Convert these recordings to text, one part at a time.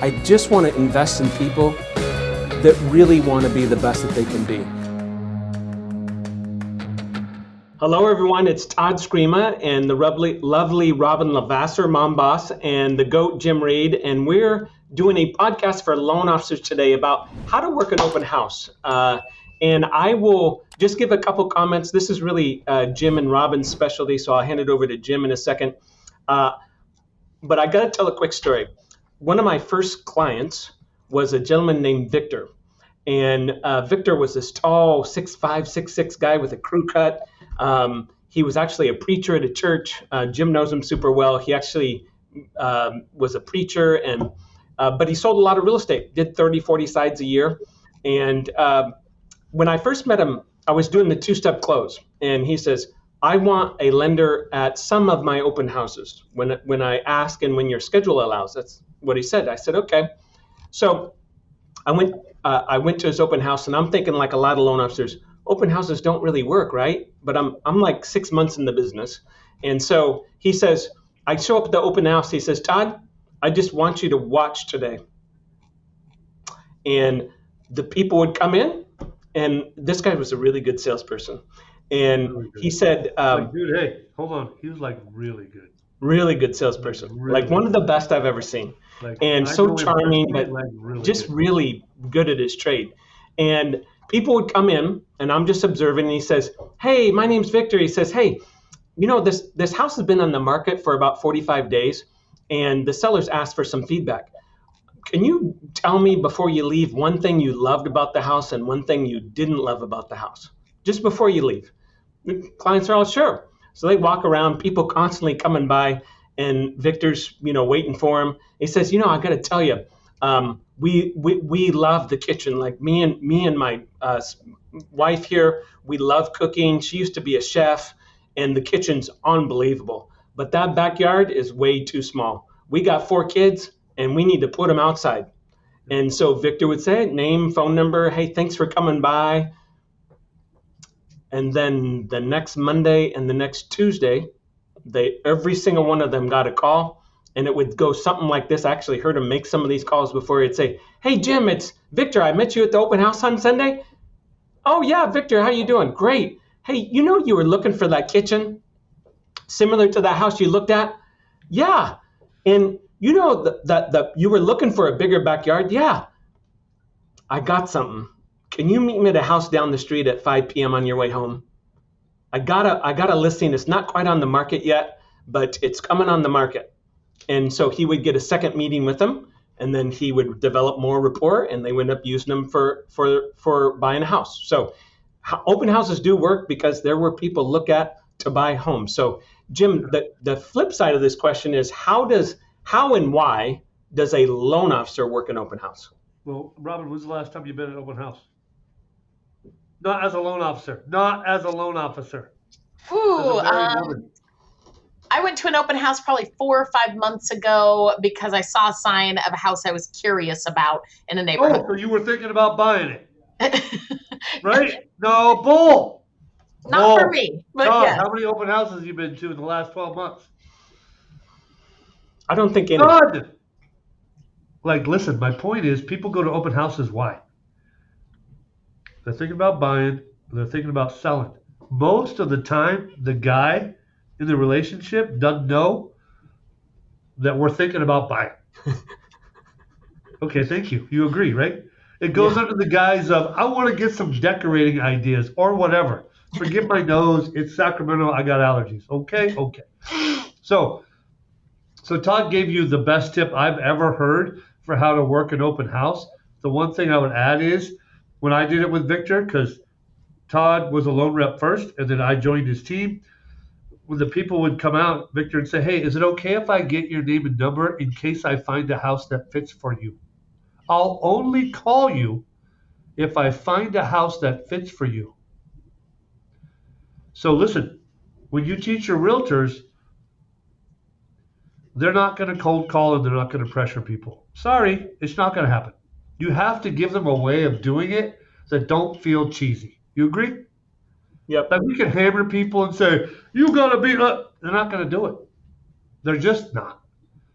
I just want to invest in people that really want to be the best that they can be. Hello, everyone. It's Todd Scrima and the lovely Robyn LaVassaur, mom boss, and the GOAT, Jim Reed. And we're doing a podcast for loan officers today about how to work an open house. And I will just give a couple comments. This is really Jim and Robyn's specialty, so I'll hand it over to Jim in a second. But I got to tell a quick story. One of my first clients was a gentleman named Victor. And Victor was this tall, 6'5", 6'6" guy with a crew cut. He was actually a preacher at a church. Jim knows him super well. He actually was a preacher, and but he sold a lot of real estate, did 30, 40 sides a year. And when I first met him, I was doing the two-step close. And he says, I want a lender at some of my open houses when I ask and when your schedule allows. That's what he said. I said, okay. So I went to his open house, and I'm thinking, like a lot of loan officers, open houses don't really work, right? But I'm like 6 months in the business. And so he says, I show up at the open house. He says, Todd, I just want you to watch today. And the people would come in, and this guy was a really good salesperson. And really he said, dude, hey, hold on. He was like really good. Really good salesperson. Really like one of the best I've ever seen. And so charming, but just really good at his trade. And people would come in, and I'm just observing, and he says, hey, my name's Victor. He says, hey, you know, this house has been on the market for about 45 days, and the sellers asked for some feedback. Can you tell me before you leave one thing you loved about the house and one thing you didn't love about the house? Just before you leave. The clients are all sure. So they walk around, people constantly coming by, and Victor's, waiting for him. He says, I got to tell you, we love the kitchen. Like me and my wife here, we love cooking. She used to be a chef, and the kitchen's unbelievable. But that backyard is way too small. We got 4 kids, and we need to put them outside. And so Victor would say, name, phone number, hey, thanks for coming by. And then the next Monday and the next Tuesday, every single one of them got a call, and it would go something like this. I actually heard him make some of these calls before. He'd say, hey, Jim, it's Victor. I met you at the open house on Sunday. Oh, yeah, Victor, how you doing? Great. Hey, you were looking for that kitchen similar to that house you looked at? Yeah. And that you were looking for a bigger backyard? Yeah. I got something. Can you meet me at a house down the street at 5 p.m. on your way home? I got a listing. It's not quite on the market yet, but it's coming on the market. And so he would get a second meeting with them, and then he would develop more rapport, and they would end up using them for buying a house. So open houses do work because they're where people look at to buy homes. So Jim, the flip side of this question is how and why does a loan officer work an open house? Well, Robyn, when's the last time you've been at an open house? Not as a loan officer. Not as a loan officer. Ooh, I went to an open house probably 4 or 5 months ago because I saw a sign of a house I was curious about in a neighborhood. Oh, so you were thinking about buying it, right? No, bull. Not for me, but Todd, yeah. How many open houses have you been to in the last 12 months? I don't think any. Todd! Listen, my point is people go to open houses. Why? They're thinking about buying. They're thinking about selling. Most of the time, the guy in the relationship doesn't know that we're thinking about buying. Okay, thank you. You agree, right? It goes under the guise of, I want to get some decorating ideas or whatever. Forgive my nose. It's Sacramento. I got allergies. Okay. So Todd gave you the best tip I've ever heard for how to work an open house. The one thing I would add is when I did it with Victor, because Todd was a loan rep first, and then I joined his team. When the people would come out, Victor would say, hey, is it okay if I get your name and number in case I find a house that fits for you? I'll only call you if I find a house that fits for you. So listen, when you teach your realtors, they're not going to cold call and they're not going to pressure people. Sorry, it's not going to happen. You have to give them a way of doing it that don't feel cheesy. You agree? Yep. Like we can hammer people and say, you got to be, they're not going to do it. They're just not.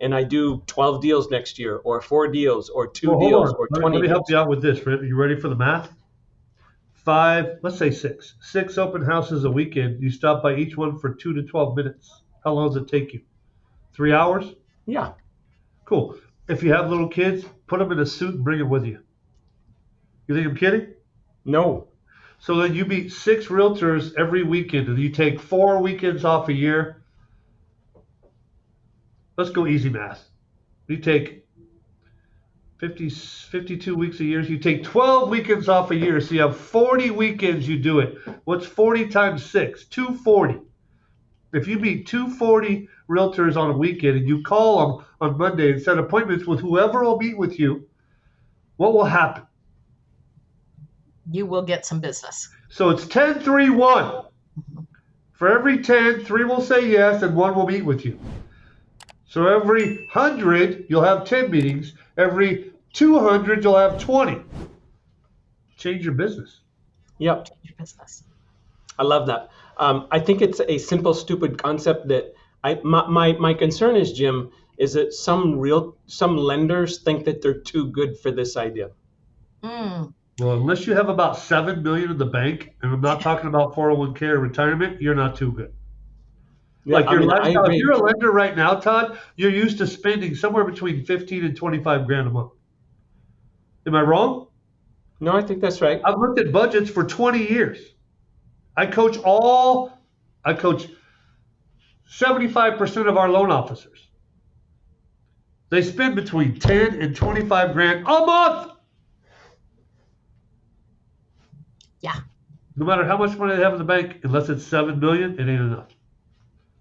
and I do 12 deals next year, or 4 deals, or 2 Well, deals, hold or on. 20 Let me help deals. you out with this. You ready for the math? 5, let's say 6. 6 open houses a weekend. You stop by each one for 2 to 12 minutes. How long does it take you? 3 hours? Yeah. Cool. If you have little kids, put them in a suit and bring them with you. You think I'm kidding? No. So then you meet 6 realtors every weekend, and you take 4 weekends off a year. Let's go easy math. You take 52 weeks a year. So you take 12 weekends off a year. So you have 40 weekends you do it. What's 40 times 6? 240. If you meet 240 realtors on a weekend and you call them on Monday and set appointments with whoever will meet with you, what will happen? You will get some business. So it's 10, 3, 1. For every 10, 3 will say yes and 1 will meet with you. So every 100, you'll have 10 meetings. Every 200, you'll have 20. Change your business. Yep. Change your business. I love that. I think it's a simple, stupid concept that my concern is, Jim, is that some lenders think that they're too good for this idea. Mm. Well, unless you have about $7 million in the bank, and I'm not talking about 401k or retirement, you're not too good. Yeah, Like your I lifestyle, if agree. you're a lender right now, Todd, you're used to spending somewhere between 15 and 25 grand a month. Am I wrong? No, I think that's right. I've looked at budgets for 20 years. I coach 75% of our loan officers. They spend between 10 and 25 grand a month. Yeah. No matter how much money they have in the bank, unless it's 7 million, it ain't enough.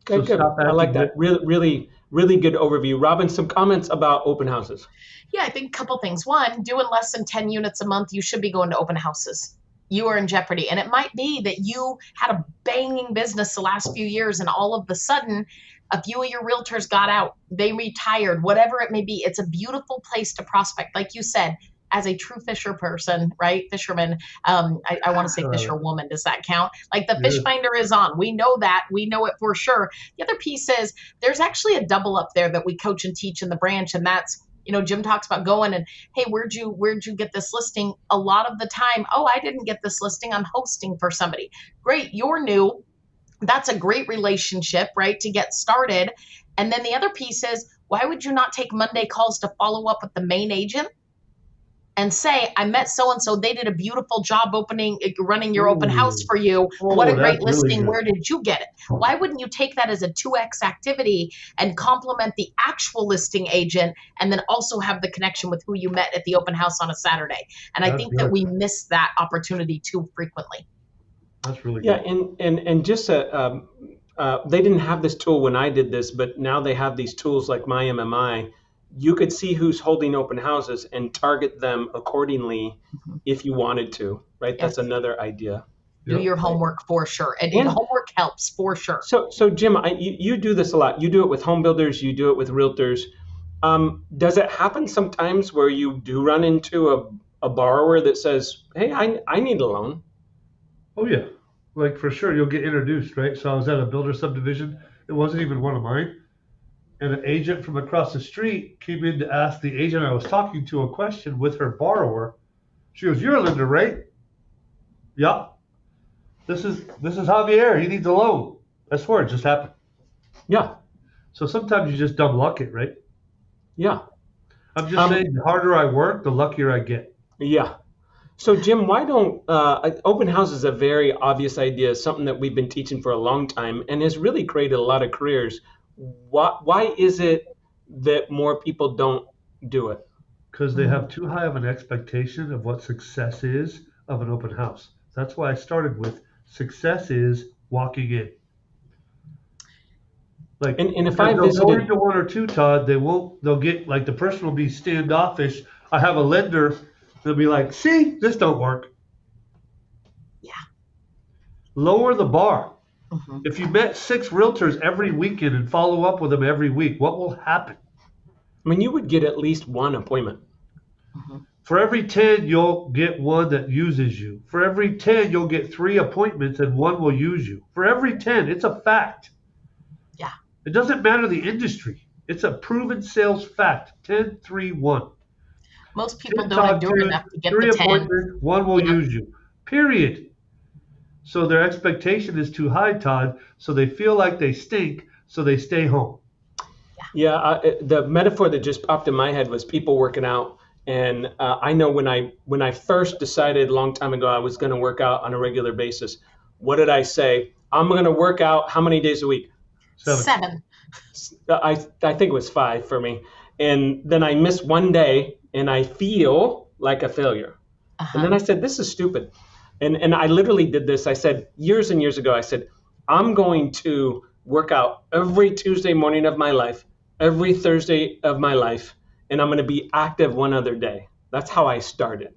Good, So good. I like that. Really good overview. Robyn, some comments about open houses. Yeah, I think a couple things. One, doing less than 10 units a month, you should be going to open houses. You are in jeopardy. And it might be that you had a banging business the last few years, and all of a sudden, a few of your realtors got out, they retired, whatever it may be. It's a beautiful place to prospect. Like you said, as a true fisher person, right? Fisherman. I want to say fisherwoman. Does that count? Like the fish finder is on. We know that. We know it for sure. The other piece is there's actually a double up there that we coach and teach in the branch. And that's, Jim talks about going and, hey, where'd you get this listing? A lot of the time, oh, I didn't get this listing. I'm hosting for somebody. Great. You're new. That's a great relationship, right? To get started. And then the other piece is, why would you not take Monday calls to follow up with the main agent and say, I met so-and-so, they did a beautiful job running your open house for you. What a great listing. Where did you get it? Why wouldn't you take that as a 2X activity and complement the actual listing agent, and then also have the connection with who you met at the open house on a Saturday? And I think that we miss that opportunity too frequently. That's really good. Yeah, and just they didn't have this tool when I did this, but now they have these tools like My MMI. You could see who's holding open houses and target them accordingly if you wanted to, right? Yes. That's another idea. Do your homework for sure. And homework helps for sure. So Jim, you do this a lot. You do it with home builders. You do it with realtors. Does it happen sometimes where you do run into a borrower that says, hey, I need a loan? Oh, yeah. Like for sure, you'll get introduced, right? So I was at a builder subdivision. It wasn't even one of mine. And an agent from across the street came in to ask the agent I was talking to a question with her borrower. She goes, you're a lender, right? Yeah. This is Javier. He needs a loan. I swear it just happened. Yeah. So sometimes you just dumb luck it, right? Yeah. I'm just saying the harder I work, the luckier I get. Yeah. So Jim, why don't open house is a very obvious idea, something that we've been teaching for a long time and has really created a lot of careers. Why is it that more people don't do it? Because they have too high of an expectation of what success is of an open house. That's why I started with success is walking in. Like, and if I visited, go into one or two, Todd, they'll get, like, the person will be standoffish. I have a lender, they'll be like, see, this don't work. Yeah. Lower the bar. Mm-hmm. If you met 6 realtors every weekend and follow up with them every week, what will happen? I mean, you would get at least one appointment. Mm-hmm. For every 10, you'll get one that uses you. For every 10, you'll get 3 appointments and 1 will use you. For every 10, it's a fact. Yeah. It doesn't matter the industry. It's a proven sales fact. 10-3-1. Most people don't TikTok endure 2, enough to get 3 the 10. appointments, 1 will Yeah. use you. Period. So their expectation is too high, Todd. So they feel like they stink, so they stay home. Yeah, the metaphor that just popped in my head was people working out. And I know when I first decided a long time ago I was going to work out on a regular basis, what did I say? I'm going to work out how many days a week? 7. I think it was 5 for me. And then I miss one day and I feel like a failure. And then I said, this is stupid. And I literally did this. I said, years and years ago, I said, I'm going to work out every Tuesday morning of my life, every Thursday of my life, and I'm going to be active one other day. That's how I started.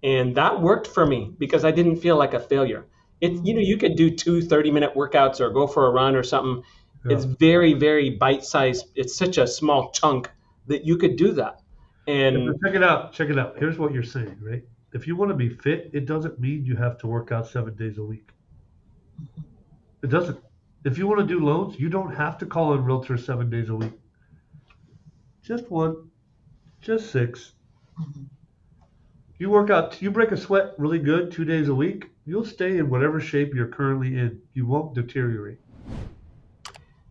And that worked for me because I didn't feel like a failure. You could do 2 30-minute workouts or go for a run or something. Yeah. It's very, very bite-sized. It's such a small chunk that you could do that. And check it out. Here's what you're saying, right? If you want to be fit, it doesn't mean you have to work out 7 days a week. It doesn't. If you want to do loans, you don't have to call in realtors 7 days a week. Just 1, just 6. You work out, you break a sweat really good 2 days a week, you'll stay in whatever shape you're currently in. You won't deteriorate.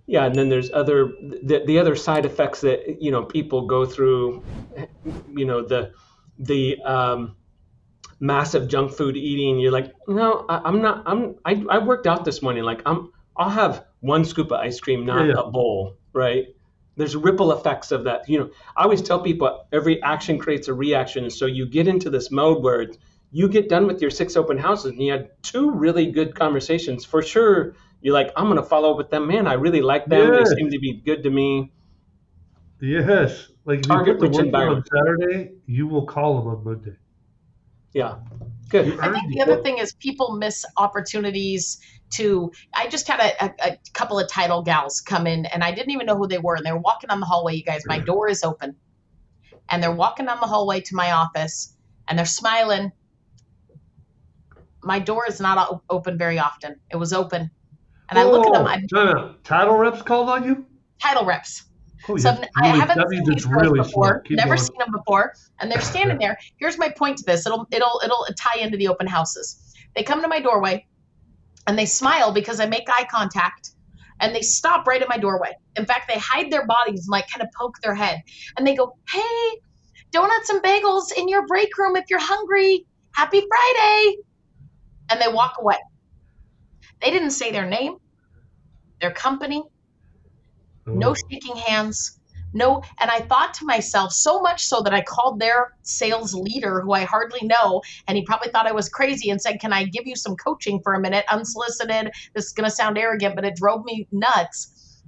Yeah, and then there's the other side effects that people go through. The massive junk food eating. You're like, no, I'm not. I worked out this morning. Like I'll have 1 scoop of ice cream, not a bowl, right? There's ripple effects of that. I always tell people every action creates a reaction. And so you get into this mode where you get done with your 6 open houses and you had 2 really good conversations. For sure, you're like, I'm going to follow up with them. Man, I really like them. Yes. They seem to be good to me. Yes. Like if you put the work on Saturday, you will call them on Monday. Yeah. Good. I think the other thing is people miss opportunities I just had a couple of title gals come in and I didn't even know who they were. And they were walking down the hallway, you guys, my door is open. And they're walking down the hallway to my office and they're smiling. My door is not open very often. It was open. And I look at them. Title reps called on you? Title reps. Oh, so yes. I haven't seen these girls before, never going. seen them before, and they're standing there. Here's my point to this. It'll tie into the open houses. They come to my doorway and they smile because I make eye contact and they stop right at my doorway. In fact, they hide their bodies and like kind of poke their head and they go, hey, donuts and bagels in your break room if you're hungry. Happy Friday. And they walk away. They didn't say their name, their company, no shaking hands, no. And I thought to myself, so much so that I called their sales leader, who I hardly know, and he probably thought I was crazy and said, can I give you some coaching for a minute, unsolicited? This is going to sound arrogant, but it drove me nuts.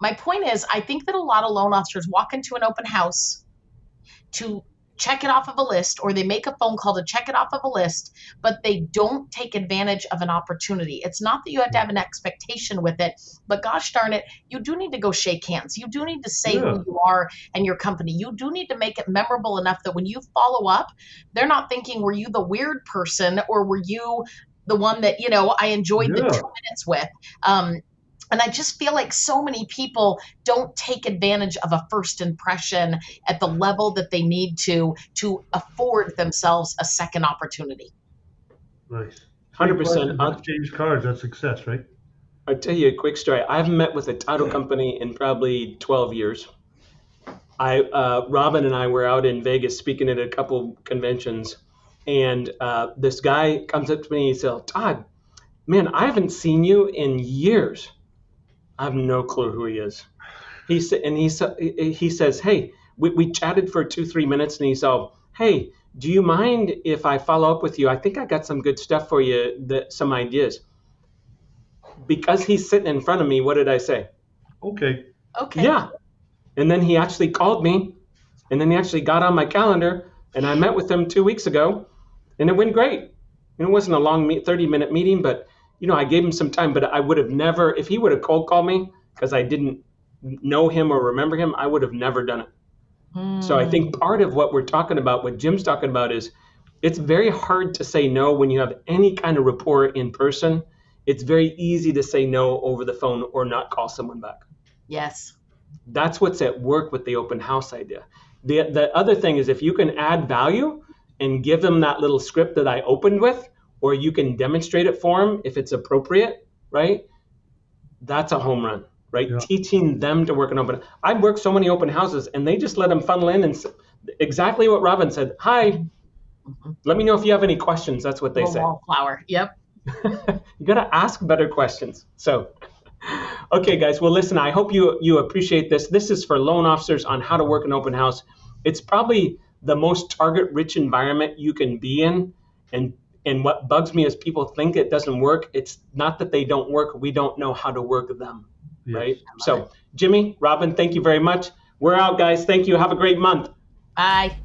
My point is, I think that a lot of loan officers walk into an open house to check it off of a list, or they make a phone call to check it off of a list, but they don't take advantage of an opportunity. It's not that you have to have an expectation with it, but gosh darn it, you do need to go shake hands. You do need to say who you are and your company. You do need to make it memorable enough that when you follow up, they're not thinking, were you the weird person or were you the one that, I enjoyed the 2 minutes with? And I just feel like so many people don't take advantage of a first impression at the level that they need to afford themselves a second opportunity. Nice. 100%. Exchange cards, that's success, right? I'll tell you a quick story. I've met with a title company in probably 12 years. Robyn and I were out in Vegas speaking at a couple conventions, and this guy comes up to me and he says, Todd, man, I haven't seen you in years. I have no clue who he is. He says, hey, we chatted for 2-3 minutes, and he said, hey, do you mind if I follow up with you? I think I got some good stuff for you, some ideas. Because he's sitting in front of me, what did I say? Okay. Yeah. And then he actually called me, and then he actually got on my calendar, and I met with him 2 weeks ago, and it went great. And it wasn't a long 30-minute meeting, but I gave him some time, but I would have never, if he would have cold called me because I didn't know him or remember him, I would have never done it. So I think part of what we're talking about, what Jim's talking about, is it's very hard to say no when you have any kind of rapport in person. It's very easy to say no over the phone or not call someone back. Yes. That's what's at work with the open house idea. The other thing is if you can add value and give them that little script that I opened with, or you can demonstrate it for them if it's appropriate, right? That's a home run, right? Yeah. Teaching them to work an open. I've worked so many open houses and they just let them funnel in and exactly what Robyn said. Hi, let me know if you have any questions. That's what they say. Wallflower. Yep. You got to ask better questions. So, okay, guys. Well, listen, I hope you appreciate this. This is for loan officers on how to work an open house. It's probably the most target-rich environment you can be in. And what bugs me is people think it doesn't work. It's not that they don't work. We don't know how to work them, right? So, Jimmy, Robyn, thank you very much. We're out, guys. Thank you. Have a great month. Bye.